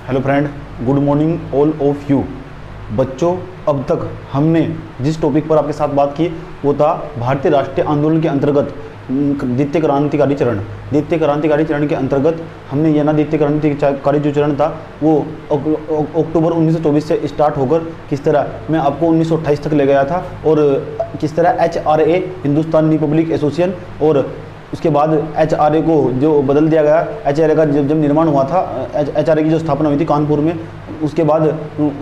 Hello friend, good morning all of you. बच्चों, अब तक हमने जिस टॉपिक पर आपके साथ बात की वो था भारतीय राष्ट्रीय आंदोलन के अंतर्गत द्वितीय क्रांतिकारी चरण। द्वितीय क्रांतिकारी चरण के अंतर्गत हमने यह ना द्वितीय क्रांतिकारी जो चरण था वो अक्टूबर 1924 से स्टार्ट होकर किस तरह मैं आपको 1928 तक ले गया था, और किस तरह HRA हिंदुस्तान रिपब्लिक एसोसिएशन, और उसके बाद HRA को जो बदल दिया गया। HRA का जब निर्माण हुआ था, HRA की जो स्थापना हुई थी कानपुर में, उसके बाद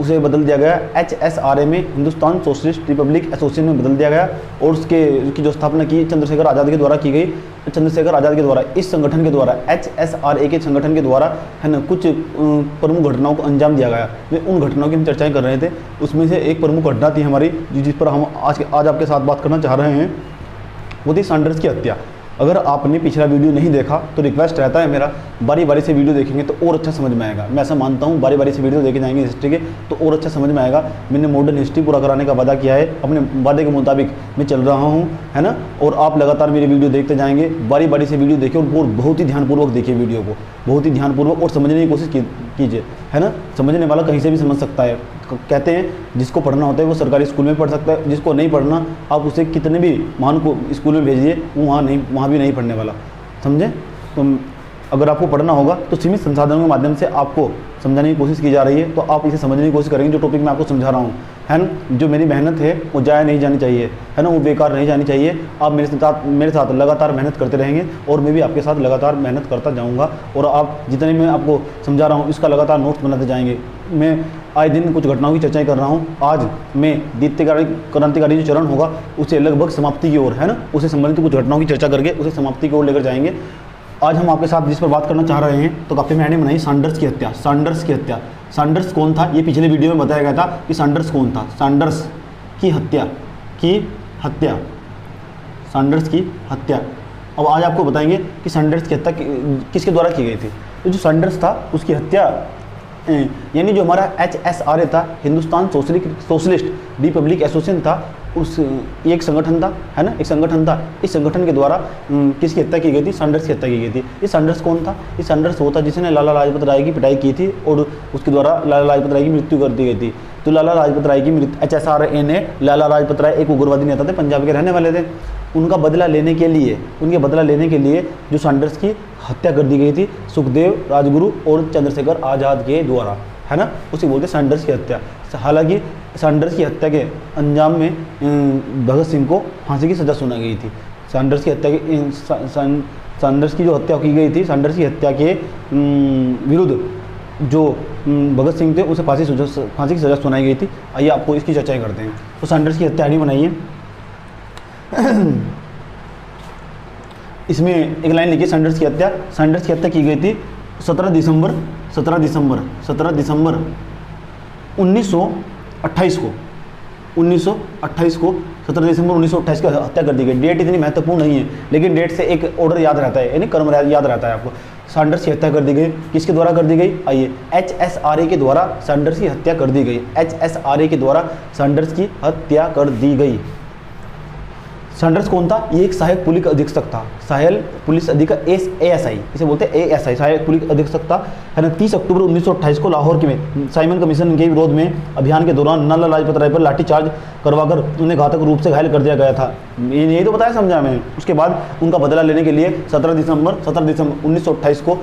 उसे बदल दिया गया HSRA में, हिंदुस्तान सोशलिस्ट रिपब्लिक एसोसिएशन में बदल दिया गया, और उसकी जो स्थापना की चंद्रशेखर आज़ाद के द्वारा की गई। चंद्रशेखर आज़ाद के द्वारा इस संगठन के द्वारा HSRA के संगठन के द्वारा है ना कुछ प्रमुख घटनाओं को अंजाम दिया गया। वे उन घटनाओं की हम चर्चाएँ कर रहे थे। उसमें से एक प्रमुख घटना थी हमारी जिस पर हम आज आपके साथ बात करना चाह रहे हैं, वो थी सैंडर्स की हत्या। अगर आपने पिछला वीडियो नहीं देखा तो रिक्वेस्ट रहता है मेरा, बारी बारी से वीडियो देखेंगे तो और अच्छा समझ में आएगा। मैं ऐसा मानता हूँ, बारी बारी से वीडियो देखे जाएंगे हिस्ट्री के तो और अच्छा समझ में आएगा। मैंने मॉडर्न हिस्ट्री पूरा कराने का वादा किया है, अपने वादे के मुताबिक मैं चल रहा हूँ, है ना। और आप लगातार मेरी वीडियो देखते जाएंगे, बारी बारी से वीडियो देखिए और बहुत ही ध्यानपूर्वक देखिए वीडियो को, बहुत ही ध्यानपूर्वक, और समझने की कोशिश कीजिए, है ना। समझने वाला कहीं से भी समझ सकता है। कहते हैं जिसको पढ़ना होता है वो सरकारी स्कूल में पढ़ सकता है, जिसको नहीं पढ़ना आप उसे कितने भी महान को स्कूल में भेजिए, वो वहाँ भी नहीं पढ़ने वाला, समझे। तो अगर आपको पढ़ना होगा तो सीमित संसाधनों के माध्यम से आपको समझाने की कोशिश की जा रही है, तो आप इसे समझने की कोशिश करेंगे। जो टॉपिक मैं आपको समझा रहा हूँ, है ना, जो मेरी मेहनत है वो जाया नहीं जानी चाहिए, है ना, वो बेकार नहीं जानी चाहिए। आप मेरे साथ लगातार मेहनत करते रहेंगे और मैं भी आपके साथ लगातार मेहनत करता जाऊँगा, और आप जितने मैं आपको समझा रहा हूँ इसका लगातार नोट्स बनाते जाएंगे। मैं आए दिन कुछ घटनाओं की चर्चाएं कर रहा हूँ। आज मैं द्वितीय क्रांतिकारी जो चरण होगा उसे लगभग समाप्ति की ओर, है ना, उसे संबंधित कुछ घटनाओं की चर्चा करके उसे समाप्ति की ओर लेकर जाएंगे। आज हम आपके साथ जिस पर बात करना चाह रहे हैं तो काफ़ी मैंने बनाई सैंडर्स की हत्या। सैंडर्स की हत्या, सैंडर्स कौन था ये पिछले वीडियो में बताया गया था कि सैंडर्स कौन था। सैंडर्स की हत्या, सैंडर्स की हत्या। अब आज आपको बताएंगे कि सैंडर्स की हत्या किसके द्वारा की गई थी। तो जो सैंडर्स था उसकी हत्या, यानी जो हमारा HSRA था, हिंदुस्तान सोशलिस्ट रिपब्लिक एसोसिएशन था, उस एक संगठन था, है ना, एक संगठन था। इस संगठन के द्वारा किसकी हत्या की गई थी? सैंडर्स की हत्या की गई थी। ये सैंडर्स कौन था? ये सैंडर्स वो था जिसने लाला लाजपत राय की पिटाई की थी और उसके द्वारा लाला लाजपत राय की मृत्यु कर दी गई थी। तो लाला लाजपत राय की मृत्यु, HSRA ने लाला लाजपत राय एक उग्रवादी नेता थे, पंजाब के रहने वाले थे। उनका बदला लेने के लिए जो सैंडर्स की हत्या कर दी गई थी सुखदेव, राजगुरु और चंद्रशेखर आज़ाद के द्वारा, है ना, उसे बोलते सैंडर्स की हत्या। हालांकि सैंडर्स की हत्या के अंजाम में भगत सिंह को फांसी की सज़ा सुनाई गई थी। सैंडर्स की हत्या के सैंडर्स की जो हत्या की गई थी, सैंडर्स की हत्या के विरुद्ध जो भगत सिंह थे उसे फांसी की सज़ा सुनाई गई थी। आइए आपको इसकी चर्चाएँ करते हैं। तो सैंडर्स की हत्या नहीं बनाइए, इसमें एक लाइन लिखिए, सैंडर्स की हत्या की गई थी 17 दिसंबर 1928 को 17 दिसंबर 1928 को हत्या कर दी गई। डेट इतनी महत्वपूर्ण नहीं है, लेकिन डेट से एक ऑर्डर याद रहता है, यानी क्रम याद रहता है आपको। सैंडर्स की हत्या कर दी गई, किसके द्वारा कर दी गई? आइए, HSRA के द्वारा सैंडर्स की हत्या कर दी गई। HSRA के द्वारा सैंडर्स की हत्या कर दी गई। सैंडर्स कौन था? ये एक सहायक पुलिस अधीक्षक था, सहायक पुलिस अधीक्षक ASI, इसे बोलते हैं ASI, सहायक पुलिस अधीक्षक था, है ना। 30 अक्टूबर 1928 को लाहौर में साइमन कमीशन के विरोध में अभियान के दौरान लाला लाजपत राय पर लाठीचार्ज करवाकर उन्हें घातक रूप से घायल कर दिया गया था। यही तो बताया, समझा मैंने। उसके बाद उनका बदला लेने के लिए 17 दिसंबर 1928 को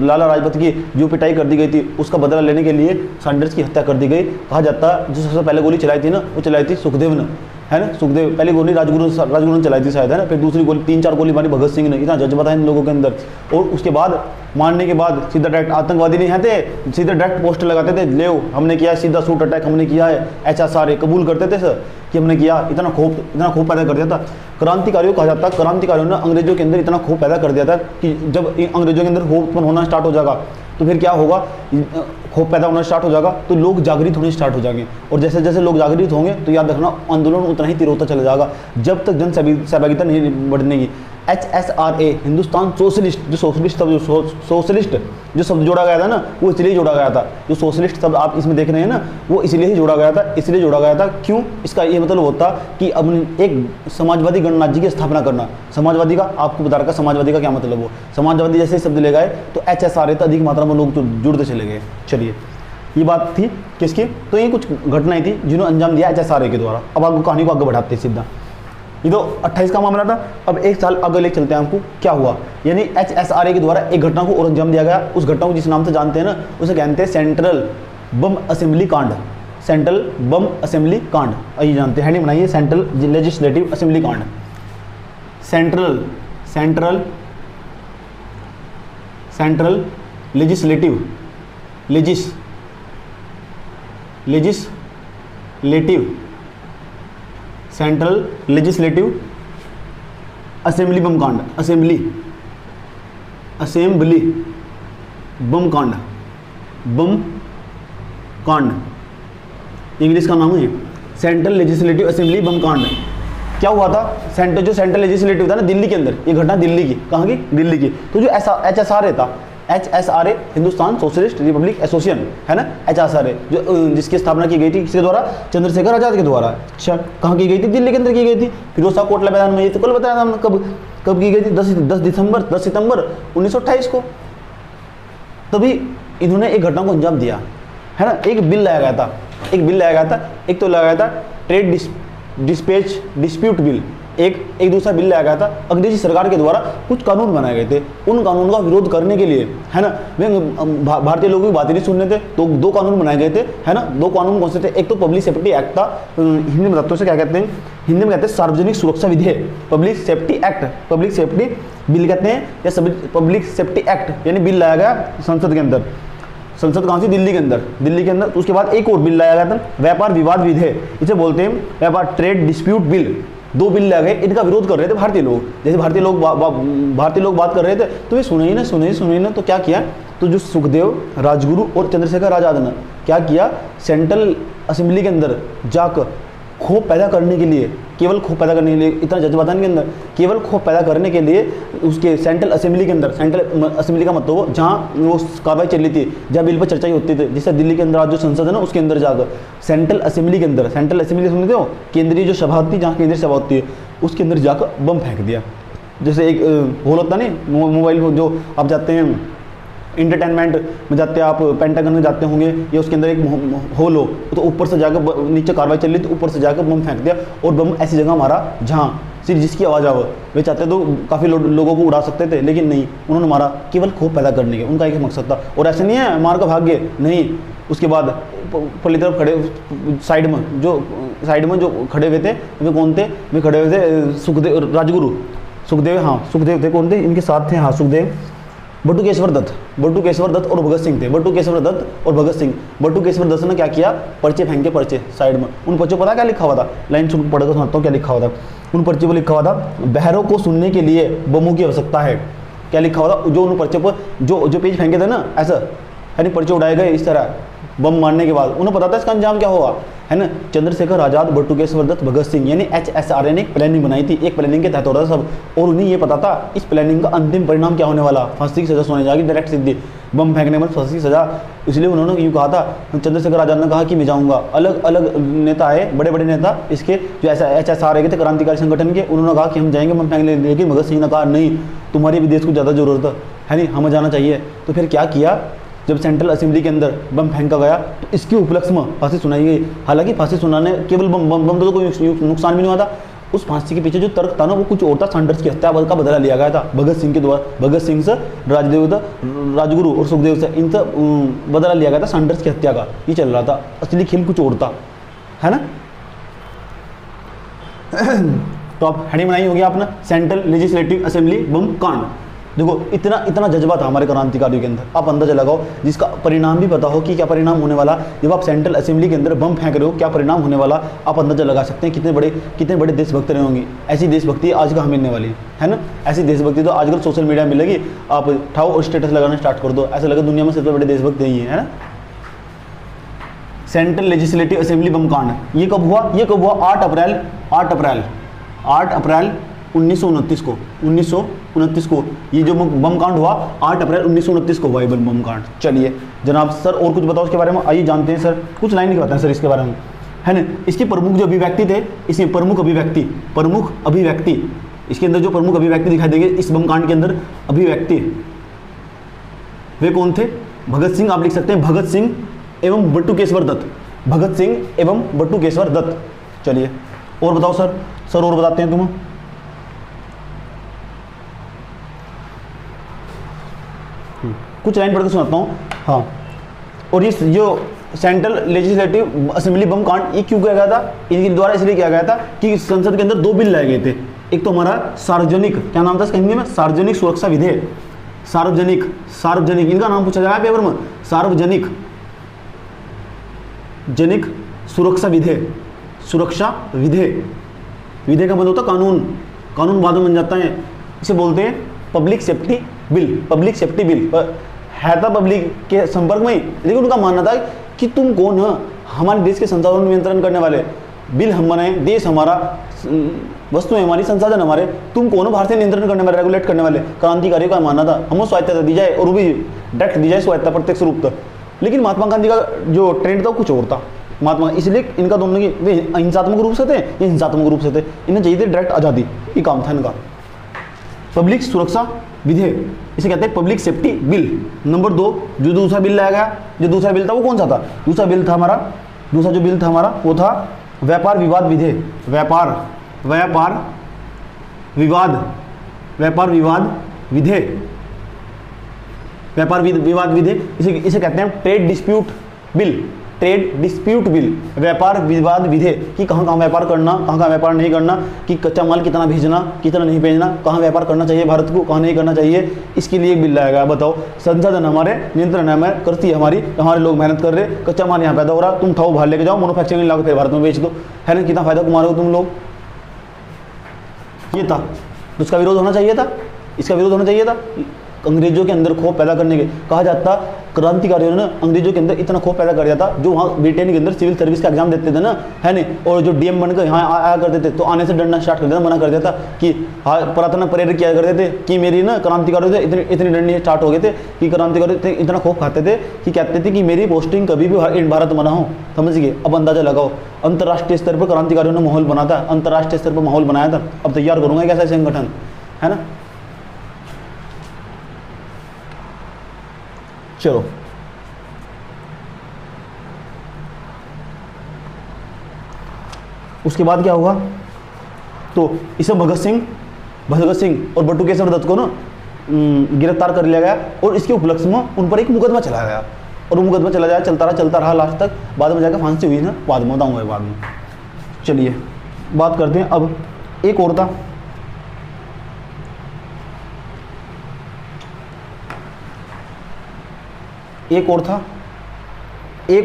लाला लाजपत की जो पिटाई कर दी गई थी उसका बदला लेने के लिए सैंडर्स की हत्या कर दी गई। कहा जाता जो सबसे पहले गोली चलाई थी ना, वो चलाई थी सुखदेव ने, है ना। सुखदेव, पहली गोली राजगुरु ने चलाई थी शायद, है ना। फिर दूसरी गोली, 3-4 गोली मारी भगत सिंह ने। इतना जज्बा था इन लोगों के अंदर। और उसके बाद मारने के बाद सीधा डायरेक्ट, आतंकवादी नहीं थे, सीधा डायरेक्ट पोस्टर लगाते थे, ले हमने किया, सीधा शूट अटैक हमने किया है। HSRA कबूल करते थे सर कि हमने किया। इतना खौफ पैदा कर दिया था क्रांतिकारियों, कहा जाता है क्रांतिकारियों ने अंग्रेजों के अंदर इतना खौफ पैदा कर दिया था कि जब अंग्रेजों के अंदर खौफ उत्पन्न होना स्टार्ट हो जाएगा तो फिर क्या होगा, खौफ पैदा होना स्टार्ट हो जाएगा तो लोग जागृत होने स्टार्ट हो जाएंगे। और जैसे जैसे लोग जागृत होंगे तो याद रखना आंदोलन उतना ही तीव्र होता चला जाएगा जब तक जन सहभागिता नहीं बढ़नेगी। HSRA हिंदुस्तान सोशलिस्ट, जो सोशलिस्ट शब्द सोशलिस्ट जो शब्द जोड़ा गया था ना, वो इसलिए जोड़ा गया था, जो सोशलिस्ट शब्द आप इसमें देख रहे हैं ना, वो इसलिए ही जोड़ा गया था, इसलिए जोड़ा गया था। क्यों? इसका ये मतलब होता कि अब एक समाजवादी गणराज्य की स्थापना करना। समाजवादी का आपको बता रखा, समाजवादी का क्या मतलब हो, समाजवादी जैसे शब्द ले गए तो HSRA तो अधिक मात्रा में लोग जुड़ते चले गए। चलिए, ये बात थी किसकी? तो ये कुछ घटनाएं थी जिन्होंने अंजाम दिया HSRA के द्वारा। अब आपको कहानी को आगे बढ़ाते हैं सीधा। ये तो 28 का मामला था। अब एक साल आगे ले चलते हैं आपको क्या हुआ। यानी HSRA के द्वारा एक घटना को और अंजाम दिया गया। उस घटना को जिस नाम से जानते हैं ना, उसे कहते हैं सेंट्रल बम असेंबली कांड। सेंट्रल बम असेंबली कांड आइए जानते हैं। हेडिंग बनाइए, सेंट्रल लेजिस्लेटिव असेंबली कांड। Central central central legislative central legislative assembly bomb कांड। असेंबली बम कांड, बम कांड इंग्लिश का नाम है। सेंट्रल लेजिस्लेटिव असेंबली बम कांड क्या हुआ था? जो सेंट्रल लेजिस्लेटिव था ना दिल्ली के अंदर, ये घटना दिल्ली की, कहाँ की? दिल्ली की। तो जो HSRA था, HSRA Hindustan socialist Republic association है ना, HSRA जो जिसकी स्थापना की गई थी किसके द्वारा? चंद्रशेखर आजाद के द्वारा। अच्छा, कहाँ की गई थी? दिल्ली के अंदर की गई थी। फिरोज शाह कोटला मैदान में। ये तो कल बताया था हमने, कब की गई थी? 10 सितंबर 1928 को। तभी इन्होंने एक घटना को अंजाम दिया है ना। एक बिल लाया गया था, एक तो लाया गया था ट्रेड डिस्प्यूट बिल। एक दूसरा बिल लाया गया था। अंग्रेजी सरकार के द्वारा कुछ कानून बनाए गए थे, उन कानूनों का विरोध करने के लिए है ना। वे भारतीय लोगों की बातें नहीं सुन रहे थे, तो दो कानून बनाए गए थे है ना। दो कानून कौन से थे? एक तो पब्लिक सेफ्टी एक्ट था, हिंदी में बताते हैं क्या कहते हैं, हिंदी में कहते हैं सार्वजनिक सुरक्षा विधेयक, public safety act, public safety bill कहते हैं, या पब्लिक सेफ्टी एक्ट यानी बिल लाया गया संसद के अंदर। संसद कहाँ से? दिल्ली के अंदर। उसके बाद एक और बिल लाया गया था, व्यापार विवाद विधेयक, इसे बोलते हैं व्यापार ट्रेड डिस्प्यूट बिल। दो बिल लाए गए, इनका विरोध कर रहे थे भारतीय लोग। जैसे भारतीय लोग बात कर रहे थे तो ये सुने ही ना। तो क्या किया? तो जो सुखदेव, राजगुरु और चंद्रशेखर आजाद ने क्या किया? सेंट्रल असेंबली के अंदर जाकर खोफ पैदा करने के लिए, केवल खोफ पैदा करने के लिए, इतना जज्बा था इनके अंदर, केवल खोफ पैदा करने के लिए उसके सेंट्रल असेंबली के अंदर, सेंट्रल असेंबली का मतलब जहाँ वो कार्रवाई चल रही थी, जहाँ बिल पर चर्चा होती थी, जैसे दिल्ली के अंदर आज जो संसद है ना उसके अंदर जाकर सेंट्रल असेंबली के अंदर, सेंट्रल असेंबली सुनते हो, केंद्रीय जो सभा होती है, जहाँ केंद्रीय सभा होती है, उसके अंदर जाकर बम फेंक दिया। जैसे एक होल होता नहीं मोबाइल, जो आप जाते हैं इंटरटेनमेंट में जाते हैं, आप पेंटागन में जाते होंगे, या उसके अंदर एक होल हो, तो ऊपर से जाकर नीचे कार्रवाई चल रही थी, ऊपर से जाकर बम फेंक दिया, और बम ऐसी जगह मारा जहाँ सिर्फ जिसकी आवाज़ आवे। वे चाहते तो काफ़ी लोगों को उड़ा सकते थे, लेकिन नहीं, उन्होंने मारा केवल खौफ पैदा करने के, उनका एक मकसद था। और ऐसे नहीं है मार का भाग्य नहीं। उसके बाद पहली तरफ खड़े साइड में जो खड़े हुए थे, वे कौन थे? वे खड़े हुए थे सुखदेव, राजगुरु, सुखदेव थे। कौन थे इनके साथ थे? सुखदेव, बटू केशवर दत्त और भगत सिंह थे। बटू केशवर दत्त ने क्या किया? पर्चे फेंके, पर्चे साइड में। उन पर्चों पता क्या लिखा हुआ था? लाइन सुन पढ़कर सुनाता हूँ क्या लिखा हुआ था। उन पर्चे पर लिखा हुआ था, बहरों को सुनने के लिए बमों की आवश्यकता है। क्या लिखा हुआ था? जो उन पर्चे पर जो पेज फेंके थे ना, ऐसा यानी पर्चे उड़ाए गए इस तरह बम मारने के बाद। उन्हें पता था इसका अंजाम क्या होगा, है ना। चंद्रशेखर आजाद, बटू केशवर दत्त, भगत सिंह, यानी HSRA ने एक प्लानिंग बनाई थी, एक प्लानिंग के तहत हो रहा था सब, और उन्हें ये पता था इस प्लानिंग का अंतिम परिणाम क्या होने वाला, फांसी की सजा सुनाई जाएगी, डायरेक्ट सीधी बम फेंकने में फांसी की सजा। इसलिए उन्होंने यूँ कहा था, चंद्रशेखर आजाद ने कहा कि मैं जाऊँगा। अलग अलग नेता आए, बड़े बड़े नेता इसके जो HSRA के थे, क्रांतिकारी संगठन के, उन्होंने कहा कि हम जाएंगे बम फेंकने, लेकिन भगत सिंह ने कहा नहीं, तुम्हारे भी देश को ज़्यादा जरूरत है नहीं, हमें जाना चाहिए। तो फिर क्या किया? जब सेंट्रल असेंबली के अंदर बम फेंका गया तो इसके उपलक्ष्य में फांसी सुनाई गई। हालांकि फांसी सुनाने केवल बम तो कोई नुकसान भी नहीं हुआ था। उस फांसी के पीछे जो तर्क था ना, वो कुछ और था। सैंडर्स की हत्या का बदला लिया गया था भगत सिंह के द्वारा। भगत सिंह से राजगुरु और सुखदेव से, इनसे बदला लिया गया था सैंडर्स की हत्या का। ये चल रहा था, असली खेल कुछ और था, है ना। तो आप हेडिंग बनाई होगी आपने, सेंट्रल लेजिस्लेटिव असेंबली बम कांड। देखो इतना जज्बा था हमारे क्रांतिकारियों के अंदर, आप अंदाजा लगाओ, जिसका परिणाम भी पता हो कि क्या परिणाम होने वाला। जब आप सेंट्रल असेंबली के अंदर बम फेंक रहे हो, क्या परिणाम होने वाला, आप अंदाजा लगा सकते हैं कितने बड़े देशभक्त रहे होंगे। ऐसी देशभक्ति आज का हमें मिलने वाली है ना। ऐसी देशभक्ति तो आजकल सोशल मीडिया में मिलेगी, आप उठाओ और स्टेटस लगाना स्टार्ट कर दो, ऐसा लगे दुनिया में सबसे बड़े देशभक्त यही है ना। सेंट्रल लेजिस्लेटिव असेंबली बम कांड ये कब हुआ? 8 अप्रैल 1929 को 1929 को ये जो बम कांड हुआ 8 अप्रैल 1929 को हुआ ये बम कांड। चलिए जनाब सर और कुछ बताओ इसके बारे में, आइए जानते हैं सर, कुछ लाइन लिखवाते हैं सर इसके बारे में, है ना। इसके प्रमुख जो अभिव्यक्ति थे, इसमें प्रमुख अभिव्यक्ति इसके अंदर जो प्रमुख अभिव्यक्ति दिखाई देंगे इस बम कांड के अंदर अभिव्यक्ति, वे कौन थे? भगत सिंह, आप लिख सकते हैं भगत सिंह एवं बटुकेश्वर दत्त, भगत सिंह एवं बटुकेश्वर दत्त। चलिए और बताओ सर, और बताते हैं तुम। कुछ लाइन पढ़ के सुनाता हूँ। हाँ, और ये जो सेंट्रल लेजिस्लेटिव असेंबली बम कांड ये क्यों किया गया था? इनके द्वारा इसलिए किया गया था कि संसद के अंदर 2 बिल लाए गए थे। एक तो हमारा सार्वजनिक, क्या नाम था इसका हिंदी में? सार्वजनिक सुरक्षा विधेयक। सार्वजनिक इनका नाम पूछा जाएगा पेपर में, सार्वजनिक सुरक्षा विधेयक। विधेयक का मतलब होता कानून बाद में बन जाता है, इसे बोलते हैं पब्लिक सेफ्टी बिल। है था पब्लिक के संपर्क में ही, लेकिन उनका मानना था कि तुम कौन है? हमारे देश के संसाधन नियंत्रण करने वाले, बिल हम बनाए, देश हमारा, वस्तुएं हमारी, संसाधन हमारे, तुम कौन हो भारत से नियंत्रण करने वाले, रेगुलेट करने वाले? क्रांतिकारियों का मानना था हमको स्वायत्तता दी जाए, और वो भी डायरेक्ट दी जाए स्वायत्तता, प्रत्यक्ष रूप तक। लेकिन महात्मा गांधी का जो ट्रेंड था कुछ और था। महात्मा, इसलिए इनका दोनों की, वे अहिंसात्मक रूप से थे, ये हिंसात्मक रूप से थे, इन्हें चाहिए थी डायरेक्ट आज़ादी, ये काम था इनका। पब्लिक सुरक्षा विधेयक, इसे कहते हैं पब्लिक सेफ्टी बिल। नंबर 2 जो दूसरा बिल लाया गया, जो दूसरा बिल था वो कौन सा था? दूसरा जो बिल था हमारा वो था व्यापार विवाद विधेयक। व्यापार विवाद विधेयक, इसे कहते हैं ट्रेड डिस्प्यूट बिल। व्यापार विवाद विधेयक कि कहाँ व्यापार करना, कहाँ व्यापार नहीं करना, कि कच्चा माल कितना भेजना, कितना नहीं भेजना, कहाँ व्यापार करना चाहिए भारत को, कहाँ नहीं करना चाहिए, इसके लिए एक बिल लाया गया। बताओ, संसाधन हमारे, नियंत्रण हमारे, कृषि हमारे लोग मेहनत कर रहे, कच्चा माल यहाँ पैदा हो रहा, तुम उठाओ बाहर लेके जाओ, मैन्युफैक्चरिंग ला के फिर भारत में बेच दो, है ना। कितना फायदा कमा रहे हो तुम लोग, ये था। तो इसका विरोध होना चाहिए था, इसका विरोध होना चाहिए था। अंग्रेजों के अंदर खौफ पैदा करने के, कहा जाता क्रांतिकारियों ने अंग्रेजों के अंदर इतना खौफ पैदा कर दिया था, जो वहाँ ब्रिटेन के अंदर सिविल सर्विस का एग्जाम देते थे ना, है नहीं, और जो डीएम बनकर यहाँ आया करते थे, तो आने से डरना स्टार्ट कर देता, मना कर देता कि हाँ, प्रार्थना प्रेरित किया करते थे कि मेरी ना क्रांतिकारियों से इतनी डरने स्टार्ट हो गए थे कि क्रांतिकारी इतना खौफ खाते थे कि कहते थे कि मेरी पोस्टिंग कभी भी भारत में ना हो। समझ गए? अब अंदाजा लगाओ, अंतर्राष्ट्रीय स्तर पर क्रांतिकारियों ने माहौल बना था, अंतर्राष्ट्रीय स्तर पर माहौल बनाया था। अब तैयार करूंगा एक ऐसा संगठन, है ना। चलो उसके बाद क्या हुआ? तो इसे भगत सिंह और बटुकेश्वर दत्त को ना गिरफ्तार कर लिया गया, और इसके उपलक्ष्य में उन पर एक मुकदमा चलाया गया, और वो मुकदमा चलता रहा लास्ट तक। बाद में जाकर फांसी हुई ना, बाद में बताऊंगा बाद में। चलिए बात करते हैं अब एक और था, एक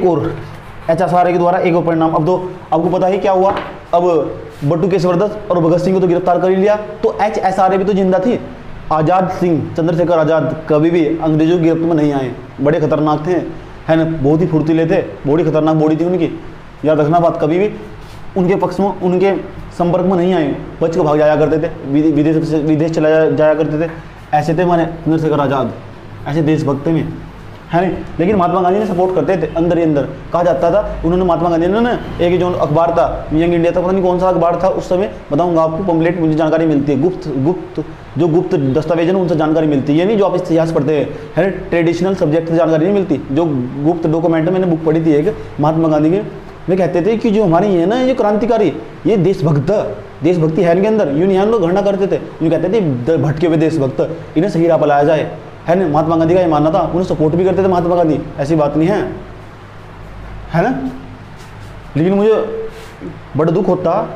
और HSRA के द्वारा एक और परिणाम। अब तो आपको पता ही क्या हुआ, अब बटुकेश्वर दत्त और भगत सिंह को तो गिरफ्तार कर ही लिया, तो HSRA भी तो जिंदा थी। आज़ाद सिंह, चंद्रशेखर आज़ाद कभी भी अंग्रेजों की गिरफ्त में नहीं आए, बड़े खतरनाक थे, है ना, बहुत ही फुर्तीले थे, बड़ी खतरनाक बॉडी थी उनकी, याद रखना बात। कभी भी उनके पक्ष में, उनके संपर्क में नहीं आए, बच के भाग जाया करते थे, विदेश चला जाया करते थे। ऐसे थे माने चंद्रशेखर आज़ाद, ऐसे देशभक्त में, है नहीं। लेकिन महात्मा गांधी ने सपोर्ट करते थे अंदर ही अंदर। कहा जाता था उन्होंने, महात्मा गांधी ने ना एक जो अखबार था यंग इंडिया था, पता नहीं कौन सा अखबार था उस समय, बताऊंगा आपको, पम्पलेट मुझे जानकारी मिलती है, गुप्त दस्तावेज है उनसे जानकारी मिलती है, ये नहीं जो आप इतिहास पढ़ते हैं, है ट्रेडिशनल सब्जेक्ट से जानकारी नहीं मिलती, जो गुप्त डॉक्यूमेंट है। मैंने बुक पढ़ी थी एक महात्मा गांधी की, वे कहते थे कि जो हमारे ये ना, ये क्रांतिकारी, ये देशभक्ति है इनके अंदर, यूँ नहीं लोग घृणा करते थे, यूँ कहते थे भटके हुए देशभक्त, इन्हें सही राह पर लाया जाए, है ना। महात्मा गांधी का ये मानना था, उन्हें सपोर्ट भी करते थे महात्मा गांधी, ऐसी बात नहीं है ना। लेकिन मुझे बड़ा दुख होता,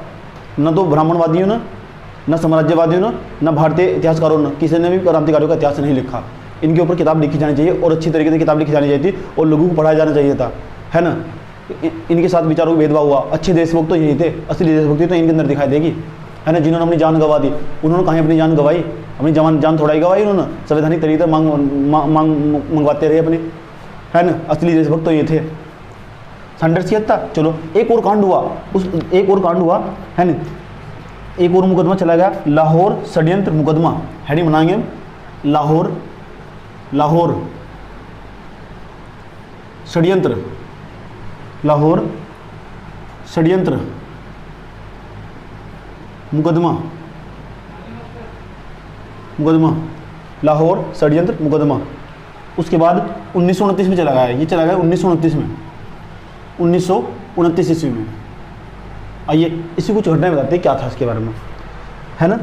न तो ब्राह्मणवादियों ने, न साम्राज्यवादियों ने, न भारतीय इतिहासकारों ने, किसी ने भी क्रांतिकारियों का इतिहास नहीं लिखा। इनके ऊपर किताब लिखी जानी चाहिए, और अच्छी तरीके से किताब लिखी जानी चाहिए थी, और लोगों को पढ़ाया जाना चाहिए था, है ना। इनके साथ विचारों को भेदभाव हुआ। अच्छे देशभक्त तो यही थे, असली देशभक्ति तो इनके अंदर दिखाई देगी, है ना। जिन्होंने अपनी जान गंवा दी, उन्होंने कहीं अपनी जान गंवाई, अपनी जान थोड़ा ही गंवाई उन्होंने, संवैधानिक तरीके मंगवाते रहे अपने, है ना। असली देशभक्त तो ये थे। संघर्ष किया था। चलो एक और कांड हुआ, है ना, एक और मुकदमा चला गया, लाहौर षड्यंत्र मुकदमा, हेडिंग बनाएंगे हम, लाहौर षड्यंत्र, लाहौर षड्यंत्र मुकदमा, लाहौर षड्यंत्र मुकदमा। उसके बाद 1929 में चला गया, ये चला गया 1929 में, 1929 ईस्वी में। आइए इसी कुछ घटनाएं बताते हैं क्या था इसके बारे में, है ना।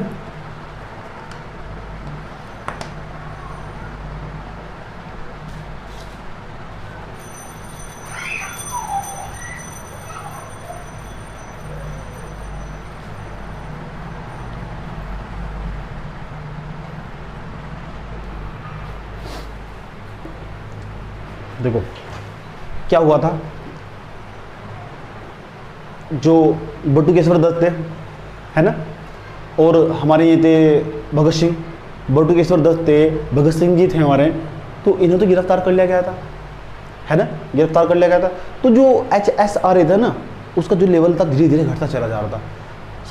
देखो क्या हुआ था, जो बटुकेश्वर दत्त थे, है ना, और हमारे ये थे भगत सिंह, बटुकेश्वर दत्त थे, भगत सिंह जी थे हमारे, तो इन्हें तो गिरफ्तार कर लिया गया था, है ना, गिरफ्तार कर लिया गया था। तो जो HSRA था ना, उसका जो लेवल था धीरे धीरे घटता चला जा रहा था।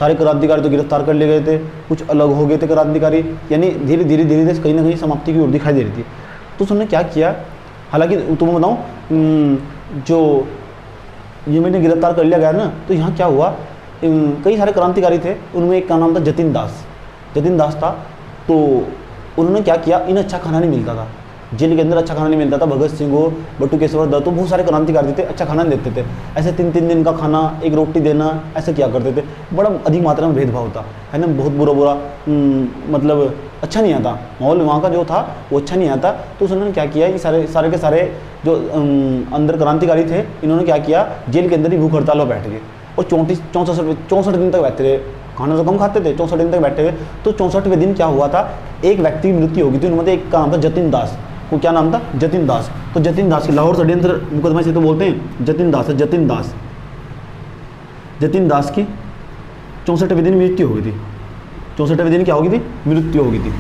सारे क्रांतिकारी तो गिरफ्तार कर लिए गए थे, कुछ अलग हो गए थे क्रांतिकारी, यानी धीरे धीरे कहीं ना कहीं समाप्ति की ओर दिखाई दे रही थी। तो उसने क्या किया, हालांकि तुम्हें बताऊं, जो ये मैंने गिरफ्तार कर लिया गया ना, तो यहाँ क्या हुआ, कई सारे क्रांतिकारी थे, उनमें एक का नाम था जतिन दास था। तो उन्होंने क्या किया, इन्हें अच्छा खाना नहीं मिलता था, जेल के अंदर अच्छा खाना नहीं मिलता था। भगत सिंह हो, बटुकेश्वर दत्त हो, बहुत सारे क्रांतिकारी थे, अच्छा खाना नहीं देते थे, ऐसे 3-3 दिन का खाना, एक रोटी देना, ऐसे क्या करते थे, बड़ा अधिक मात्रा में भेदभाव था, है ना, बहुत बुरा मतलब अच्छा नहीं आता, माहौल वहाँ का जो था वो अच्छा नहीं आता। तो उन्होंने क्या किया, ये सारे के सारे जो अंदर क्रांतिकारी थे, इन्होंने क्या किया, जेल के अंदर ही भूख हड़ताल पर बैठ गए, और 64 दिन तक बैठते रहे, खाना तो कम खाते थे, 64 दिन तक बैठे हुए। तो 64वें दिन क्या हुआ था, एक व्यक्ति की मृत्यु हो गई थी, उनमें एक का नाम था जतिन दास, वो क्या नाम था, जतिन दास। तो जतिन दास की लाहौर षड्यंत्र मुकदमा से तो बोलते हैं जतिन दास की 64वें दिन मृत्यु हो गई थी, 64वें दिन क्या हो गई थी, मृत्यु हो गई थी,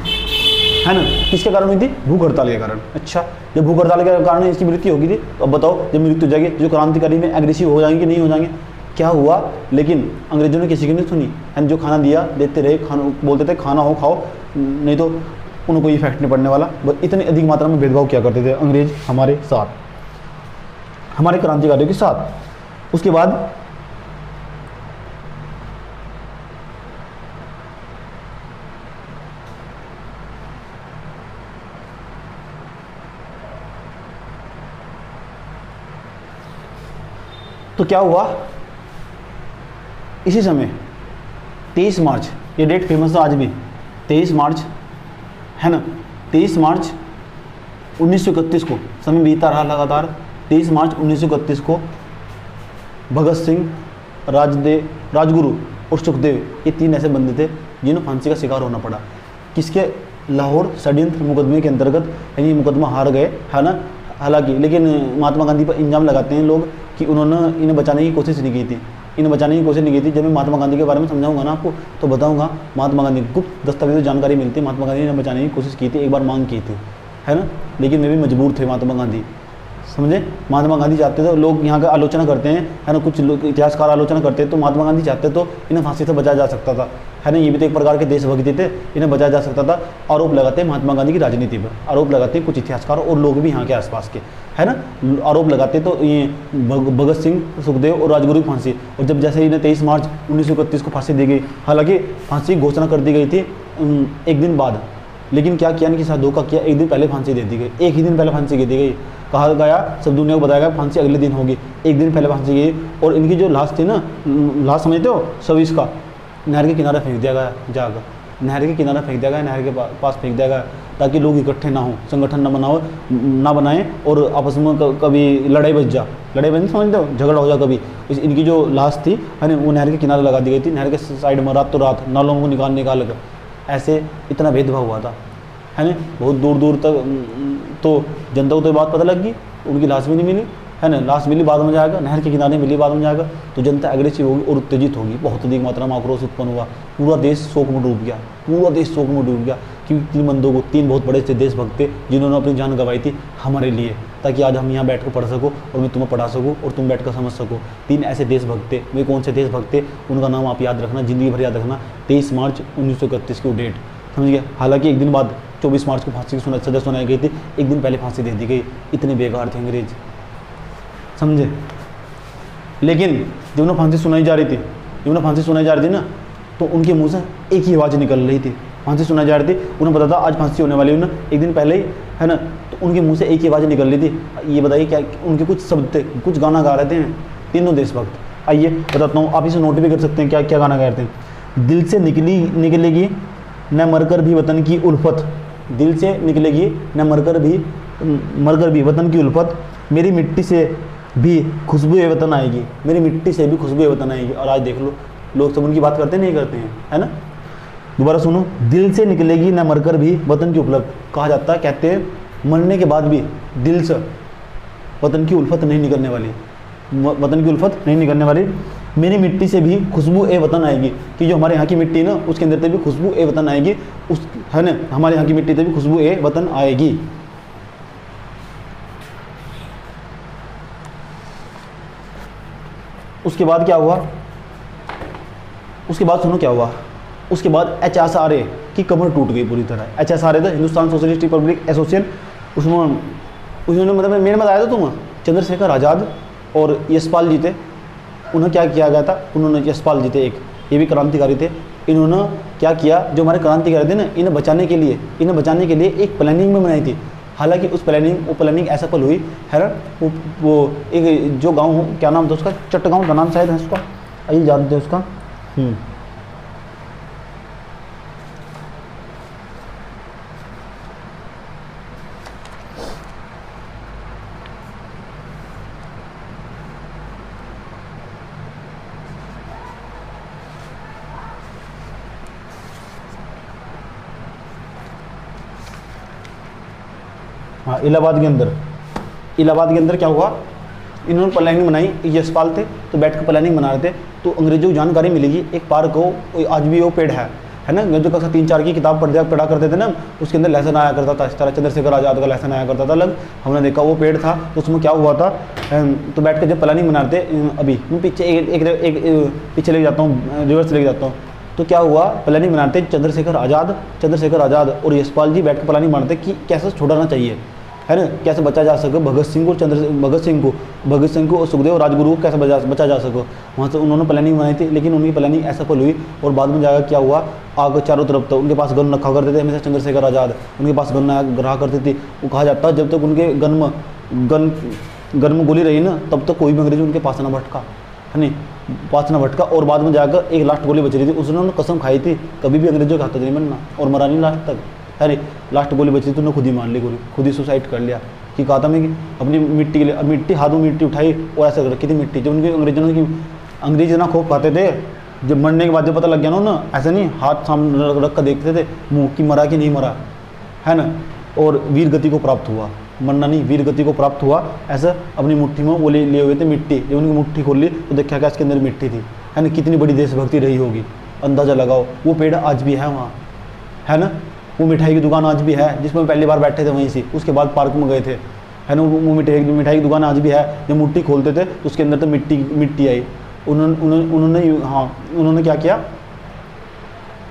है ना। किसके कारण हुई थी, भूख हड़ताल के कारण। अच्छा, जब भूख हड़ताल के कारण इसकी मृत्यु होगी थी, तो अब बताओ जब मृत्यु हो जाएगी, जो क्रांतिकारी में एग्रेसिव हो जाएंगे, नहीं हो जाएंगे, क्या हुआ, लेकिन अंग्रेजों ने किसी की नहीं सुनी, एंड जो खाना दिया देते रहे, बोलते थे खाना हो खाओ, नहीं तो उनको कोई इफेक्ट नहीं पड़ने वाला। इतनी अधिक मात्रा में भेदभाव क्या करते थे अंग्रेज हमारे साथ, हमारे क्रांतिकारियों के साथ। उसके बाद तो क्या हुआ, इसी समय 23 मार्च, ये डेट फेमस है आज भी, 23 मार्च, है ना, 23 मार्च 1931 को, समय बीता रहा लगातार, 23 मार्च 1931 को भगत सिंह, राजगुरु और सुखदेव, ये 3 ऐसे बंदे थे जिन्हें फांसी का शिकार होना पड़ा। किसके, लाहौर षड्यंत्र मुकदमे के अंतर्गत, यानी मुकदमा हार गए, है ना, हालांकि, लेकिन महात्मा गांधी पर इल्ज़ाम लगाते हैं लोग कि उन्होंने इन्हें बचाने की कोशिश नहीं की थी, जब मैं महात्मा गांधी के बारे में समझाऊंगा ना आपको, तो बताऊंगा महात्मा गांधी गुप्त दस्तावेज़ जानकारी मिलती है, महात्मा गांधी ने बचाने की कोशिश की थी, एक बार मांग की थी, है ना, लेकिन वे भी मजबूर थे महात्मा गांधी, समझे। महात्मा गांधी चाहते थे, लोग यहाँ का आलोचना करते हैं, है ना, कुछ लोग इतिहासकार आलोचना करते हैं, तो महात्मा गांधी चाहते तो इन्हें फांसी से बचाया जा सकता था, है ना, ये भी तो एक प्रकार के देशभक्ति थे, इन्हें बचाया जा सकता था। आरोप लगाते हैं महात्मा गांधी की राजनीति पर, आरोप लगाते हैं कुछ इतिहासकार और लोग भी यहाँ के आसपास के, है ना, आरोप लगाते। तो ये भगत सिंह, सुखदेव और राजगुरु की फांसी, और जब जैसे इन्हें 23 मार्च 1931 को फांसी दी गई, हालांकि फांसी की घोषणा कर दी गई थी एक दिन बाद, लेकिन क्या किया, इनके साथ धोखा किया, एक दिन पहले फांसी दे दी गई, एक ही दिन पहले फांसी दे दी गई, कहा गया, सब दुनिया को बताया गया फांसी अगले दिन होगी, एक दिन पहले फांसी गई। और इनकी जो लाश थी ना, लाश समझते हो, 26 का नहर के किनारे फेंक दिया गया, जाकर नहर के किनारे फेंक दिया गया, नहर के पास फेंक दिया गया, ताकि लोग इकट्ठे ना हो, संगठन ना बनाएं और आपस में कभी लड़ाई बच समझते हो, झगड़ा हो जाए कभी। इनकी जो लाश थी, है ना, वो नहर के किनारे लगा दी गई थी, नहर के साइड में, रात नालों को निकाल कर, ऐसे इतना भेदभाव हुआ था, है ना, बहुत दूर दूर तक। तो जनता को तो ये बात पता लग गई, उनकी लाश भी नहीं मिली, है ना, लाश मिली बाद में जाएगा, नहर के किनारे मिली बाद में जाएगा, तो जनता एग्रेसिव होगी और उत्तेजित होगी, बहुत अधिक मात्रा में आक्रोश उत्पन्न हुआ, पूरा देश शोक में डूब गया, क्योंकि 3 बंदों को, 3 बहुत बड़े से देशभक्त थे जिन्होंने अपनी जान गंवाई थी हमारे लिए, ताकि आज हम यहाँ बैठ कर पढ़ सको और मैं तुम्हें पढ़ा सकूँ और तुम बैठ कर समझ सको। 3 ऐसे देशभक्त थे। वे कौन से देशभक्त थे, उनका नाम आप याद रखना, ज़िंदगी भर याद रखना। 23 मार्च 1931 की डेट, समझ गए। हालांकि एक दिन बाद 24 मार्च को फांसी की सजा सुनाई गई थी, एक दिन पहले फांसी दे दी गई। इतने बेकार थे अंग्रेज, समझे। लेकिन जब उन्हें फांसी सुनाई जा रही थी ना, तो उनके मुंह से एक ही आवाज़ निकल रही थी। फांसी सुनाई जा रही थी, उन्हें पता था आज फांसी होने वाली है ना, एक दिन पहले ही, है ना। तो उनके मुंह से एक ही आवाज़ निकल रही थी। ये बताइए क्या उनके कुछ शब्द थे, कुछ गाना गा रहे थे तीनों देशभक्त। आइए बताता हूँ, आप इसे नोट भी कर सकते हैं क्या क्या गाना गा रहे थे। दिल से निकलेगी न मरकर भी वतन की उल्फत, दिल से निकलेगी न मरकर भी वतन की उल्फत, मेरी मिट्टी से भी खुशबू वतन आएगी, मेरी मिट्टी से भी खुशबू वतन आएगी। और आज देख लो, लोग सब उनकी बात करते नहीं करते हैं, है ना। दोबारा सुनो, दिल से निकलेगी न मरकर भी वतन की उपलब्ध। कहा जाता है, कहते हैं मरने के बाद भी दिल से वतन की उल्फत नहीं निकलने वाली, वतन की उल्फत नहीं निकलने वाली। मेरी मिट्टी से भी खुशबू ए वतन आएगी, कि जो हमारे यहाँ की मिट्टी ना, उसके अंदर से भी खुशबू ए वतन आएगी, उस, है ना, हमारे यहाँ की मिट्टी से भी खुशबू ए वतन आएगी। उसके बाद क्या हुआ, उसके बाद सुनो क्या हुआ। उसके बाद HSRA की कमर टूट गई पूरी तरह। HSRA था हिंदुस्तान सोशलिस्ट रिपब्लिक एसोसिएशन, उसमें उन्होंने मतलब मेरे में आया था तुम, चंद्रशेखर आज़ाद और यशपाल जी थे। उन्हें क्या किया गया था, उन्होंने, यशपाल जी थे एक, ये भी क्रांतिकारी थे। इन्होंने क्या किया, जो हमारे क्रांतिकारी थे ना, इन्हें बचाने के लिए एक प्लानिंग में बनाई थी। हालांकि वो प्लानिंग असफल हुई, है ना। वो एक जो गांव, क्या नाम था उसका, चट्टगांव का नाम शायद है उसका, आइए जानते हैं उसका। हाँ, इलाहाबाद के अंदर क्या हुआ, इन्होंने प्लानिंग बनाई। यशपाल थे तो बैठ कर प्लानिंग बना रहे थे, तो अंग्रेजों को जानकारी मिलेगी एक पार्क हो, आज भी वो पेड़ है ना। जो कक्षा 3-4 की किताब पढ़ा करते थे ना, उसके अंदर लेसन आया करता था, इस तरह चंद्रशेखर आज़ाद का लेसन आया करता था अलग। हमने देखा वो पेड़ था, तो उसमें क्या हुआ था, तो बैठ कर जब प्लानिंग बना रहे थे, अभी मैं पीछे एक पीछे ले जाता हूँ, रिवर्स ले जाता हूँ। तो क्या हुआ, प्लानिंग बनाते चंद्रशेखर आज़ाद और यशपाल जी बैठ कर प्लानिंग बनाते कि कैसे छुड़ाना चाहिए, है ना, कैसे बचा जा सके भगत सिंह को और सुखदेव राजगुरु को कैसे बचा जा सके। वहाँ से उन्होंने प्लानिंग बनाई थी, लेकिन उनकी प्लानिंग असफल हुई। और बाद में जाकर क्या हुआ, आग चारों तरफ तो उनके पास गन रखा करते थे हमेशा रहा आज़ाद, उनके पास गन रहा करती थी। वो कहा जाता है जब तक उनके गन में गोली रही ना, तब तक कोई भी अंग्रेज उनके पास ना भटका, है नहीं, पास ना भटका। और बाद में जाकर एक लास्ट गोली बच रही थी, उसने कसम खाई थी कभी भी अंग्रेजों के हाथ नहीं बनना, और मरा नहीं लास्ट तक। अरे लास्ट गोली बची थी, उन्होंने खुद ही मार ली गोली, खुद ही सुसाइड कर लिया। कि कहा था मैं कि अपनी मिट्टी के लिए, अब मिट्टी हाथों में मिट्टी उठाई और ऐसा रखी थी मिट्टी। जब उनके अंग्रेज ना खूब खाते थे, जब मरने के बाद जब पता लग गया ना, ऐसा नहीं हाथ सामने रख कर देखते थे मुँह की मरा कि नहीं मरा, है ना। और वीर गति को प्राप्त हुआ, मरना नहीं, वीर गति को प्राप्त हुआ। ऐसा अपनी मुट्ठी में वो लिए हुए थे मिट्टी, जब उनकी मुट्ठी खोल ली तो देखा क्या इसके अंदर मिट्टी थी, है ना। कितनी बड़ी देशभक्ति रही होगी, अंदाज़ा लगाओ। वो पेड़ आज भी है वहाँ, है ना। वो मिठाई की दुकान आज भी है, जिसमें पहली बार बैठे थे वहीं से, उसके बाद पार्क में गए थे, है ना। वो मिठाई की दुकान आज भी है। जब मुट्ठी खोलते थे तो उसके अंदर तो मिट्टी आई। उन्होंने क्या किया,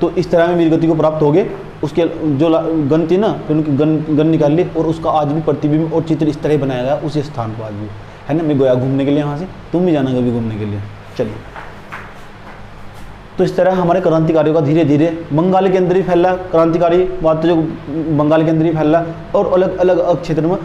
तो इस तरह में वीर गति को प्राप्त हो गए। उसके जो गन थी ना, फिर उनकी गन निकाल ली, और उसका आज भी प्रतिबिंब और चित्र इस तरह बनाया गया उसी स्थान को आज भी, है ना। मैं गया घूमने के लिए वहाँ से, तुम भी जाना कभी घूमने के लिए, चलिए। तो इस तरह हमारे क्रांतिकारियों का धीरे धीरे बंगाल के अंदर ही फैला क्रांतिकारी बात, जो बंगाल के अंदर ही फैला। और अलग अलग क्षेत्र में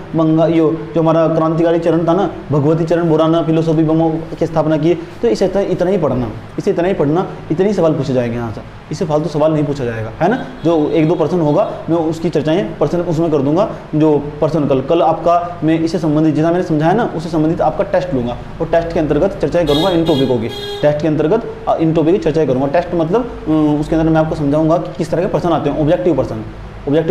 जो हमारा क्रांतिकारी चरण था ना, भगवती चरण बुराना फिलोसॉफी बमो की स्थापना की। तो इसे इतना ही पढ़ना, इतने ही सवाल पूछे जाएंगे यहाँ से, इससे फालतू सवाल नहीं पूछा जाएगा, है ना। जो 1-2 पर्सन होगा मैं उसकी चर्चाएँ पर्सन उसमें कर दूंगा। जो पर्सन कल आपका मैं इससे संबंधित जितना मैंने समझाया ना, उससे संबंधित आपका टेस्ट लूँगा, और टेस्ट के अंतर्गत चर्चाएँ करूँगा इन टॉपिकों की, टेस्ट के अंतर्गत इन टॉपिक की चर्चाएँ करूँगा। टेस्ट मतलब उसके अंदर मैं आपको समझाऊंगा कि किस तरह के पर्सन आते हैं। ऑब्जेक्टिव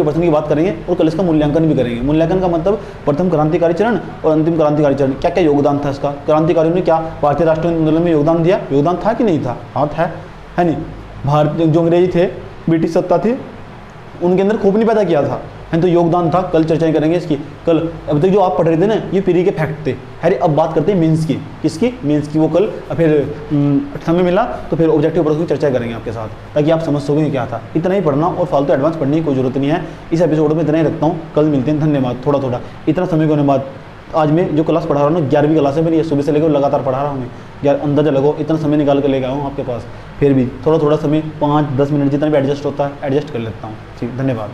पर्सन की बात करेंगे, और कल इसका मूल्यांकन भी करेंगे। मूल्यांकन का मतलब प्रथम क्रांतिकारी चरण और अंतिम क्रांतिकारी चरण, क्या क्या योगदान था इसका, क्रांतिकारियों ने क्या भारतीय राष्ट्रीय आंदोलन में योगदान दिया, योगदान था कि नहीं था, हाँ था, है नहीं। भारत जो अंग्रेजी थे, ब्रिटिश सत्ता थी, उनके अंदर खोपड़ी पैदा किया था, है तो योगदान था, कल चर्चाएं करेंगे इसकी। कल अब तक जो आप पढ़ रहे थे ना ये पीरी के फैक्ट थे, अरे अब बात करते हैं मेंस की। किसकी? मेंस की। वो कल फिर समय मिला तो फिर ऑब्जेक्टिव प्रश्न की चर्चा करेंगे आपके साथ, ताकि आप समझ सकोगे क्या था। इतना ही पढ़ना और फालतू एडवांस पढ़ने की कोई जरूरत नहीं है। इस एपिसोड में इतना ही रखता हूँ, कल मिलते हैं। धन्यवाद। थोड़ा थोड़ा इतना समय होने बाद आज मैं जो क्लास पढ़ा रहा हूँ ना 11वीं क्लास है मेरी, ये सुबह से लेकर लगातार पढ़ा रहा हूँ मैं। यार अंदाजा लगो इतना समय निकाल कर लेकर आऊँ आपके पास, फिर भी थोड़ा थोड़ा समय 5-10 मिनट जितना भी एडजस्ट होता है एडजस्ट कर लेता हूँ। ठीक, धन्यवाद।